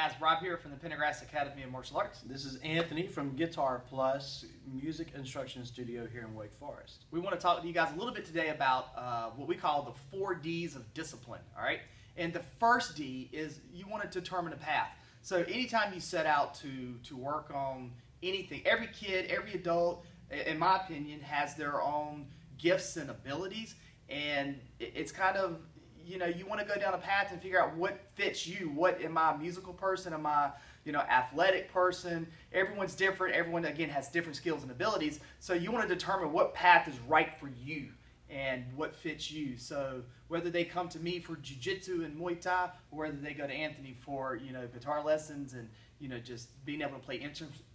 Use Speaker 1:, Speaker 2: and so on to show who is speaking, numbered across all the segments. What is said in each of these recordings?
Speaker 1: guys, Rob here from the Pendergrass Academy of Martial Arts.
Speaker 2: This is Anthony from Guitar Plus Music Instruction Studio here in Wake Forest.
Speaker 1: We want to talk to you guys a little bit today about what we call the 4 Ds of discipline, all right? And the first D is you want to determine a path. So anytime you set out to work on anything, every kid, every adult, in my opinion, has their own gifts and abilities, and it's kind of, you know, you want to go down a path and figure out what fits you. What am I, a musical person? Am I, you know, athletic person? Everyone's different. Everyone, again, has different skills and abilities. So you want to determine what path is right for you and what fits you. So whether they come to me for jiu-jitsu and Muay Thai, or whether they go to Anthony for, you know, guitar lessons and, you know, just being able to play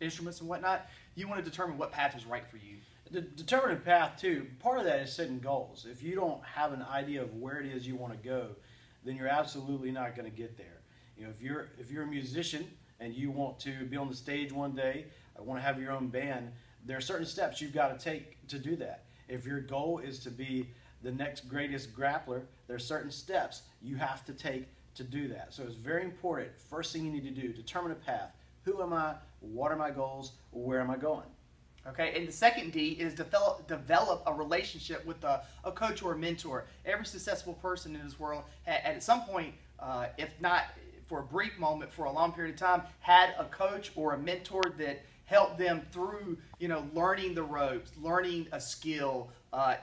Speaker 1: instruments and whatnot, you want to determine what path is right for you.
Speaker 2: The determined path, too, part of that is setting goals. If you don't have an idea of where it is you want to go, then you're absolutely not going to get there. You know, if you're a musician and you want to be on the stage one day, want to have your own band, there are certain steps you've got to take to do that. If your goal is to be the next greatest grappler, there are certain steps you have to take to do that. So it's very important. First thing you need to do, determine a path. Who am I? What are my goals? Where am I going?
Speaker 1: Okay, and the second D is develop a relationship with a coach or a mentor. Every successful person in this world, at some point, if not for a brief moment, for a long period of time, had a coach or a mentor that helped them through, you know, learning the ropes, learning a skill,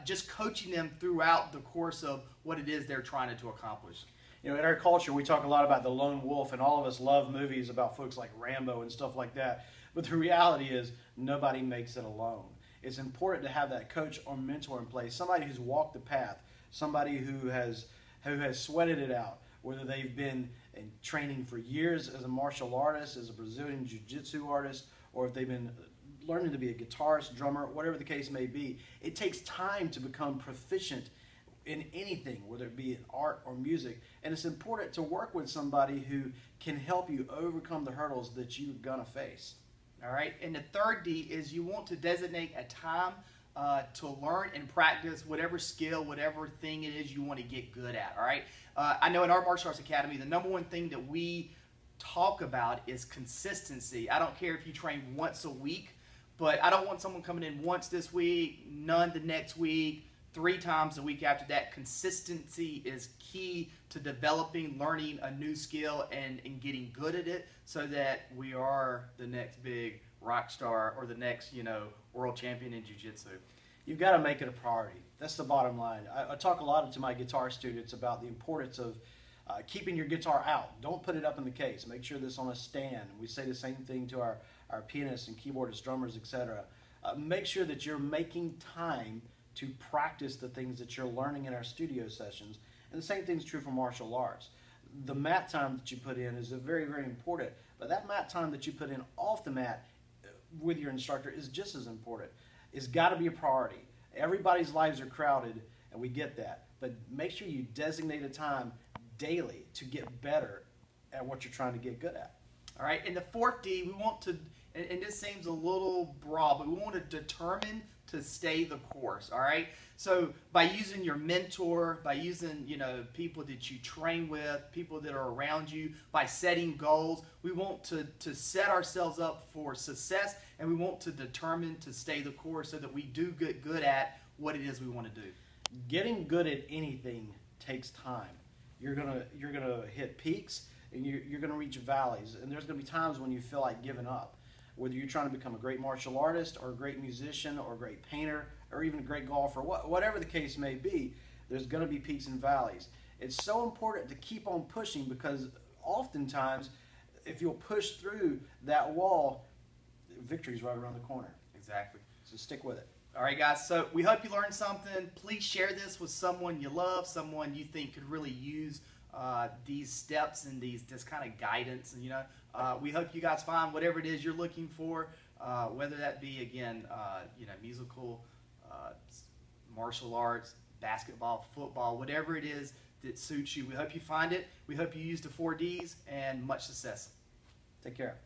Speaker 1: just coaching them throughout the course of what it is they're trying to accomplish.
Speaker 2: You know, in our culture, we talk a lot about the lone wolf, and all of us love movies about folks like Rambo and stuff like that. But the reality is, nobody makes it alone. It's important to have that coach or mentor in place, somebody who's walked the path, somebody who has sweated it out, whether they've been in training for years as a martial artist, as a Brazilian jiu-jitsu artist, or if they've been learning to be a guitarist, drummer, whatever the case may be. It takes time to become proficient in anything, whether it be in art or music, and it's important to work with somebody who can help you overcome the hurdles that you're gonna face.
Speaker 1: All right, and the third D is you want to designate a time to learn and practice whatever skill, whatever thing it is you want to get good at. All right, I know in our martial arts academy, the #1 thing that we talk about is consistency. I don't care if you train once a week, but I don't want someone coming in once this week, none the next week, 3 times a week after that. Consistency is key to developing, learning a new skill, and getting good at it, so that we are the next big rock star or the next, you know, world champion in jiu-jitsu.
Speaker 2: You've got to make it a priority. That's the bottom line. I talk a lot to my guitar students about the importance of keeping your guitar out. Don't put it up in the case. Make sure this on a stand. We say the same thing to our pianists and keyboardists, drummers, etc. Make sure that you're making time to practice the things that you're learning in our studio sessions. And the same thing is true for martial arts. The mat time that you put in is very, very important, but that mat time that you put in off the mat with your instructor is just as important. It's got to be a priority. Everybody's lives are crowded, and we get that, but make sure you designate a time daily to get better at what you're trying to get good at.
Speaker 1: All right, and the 4th D, we want to, and this seems a little broad, but we want to determine to stay the course, all right? So by using your mentor, by using, you know, people that you train with, people that are around you, by setting goals, we want to set ourselves up for success, and we want to determine to stay the course so that we do get good at what it is we want to do.
Speaker 2: Getting good at anything takes time. You're gonna hit peaks, and you're gonna reach valleys, and there's gonna be times when you feel like giving up. Whether you're trying to become a great martial artist or a great musician or a great painter or even a great golfer, whatever the case may be, there's going to be peaks and valleys. It's so important to keep on pushing, because oftentimes if you'll push through that wall, victory's right around the corner.
Speaker 1: Exactly.
Speaker 2: So stick with it.
Speaker 1: All right, guys, so we hope you learned something. Please share this with someone you love, someone you think could really use these steps and this kind of guidance. And, you know, we hope you guys find whatever it is you're looking for, whether that be, again, you know, musical, martial arts, basketball, football, whatever it is that suits you. We hope you find it. We hope you use the 4 Ds, and much success.
Speaker 2: Take care.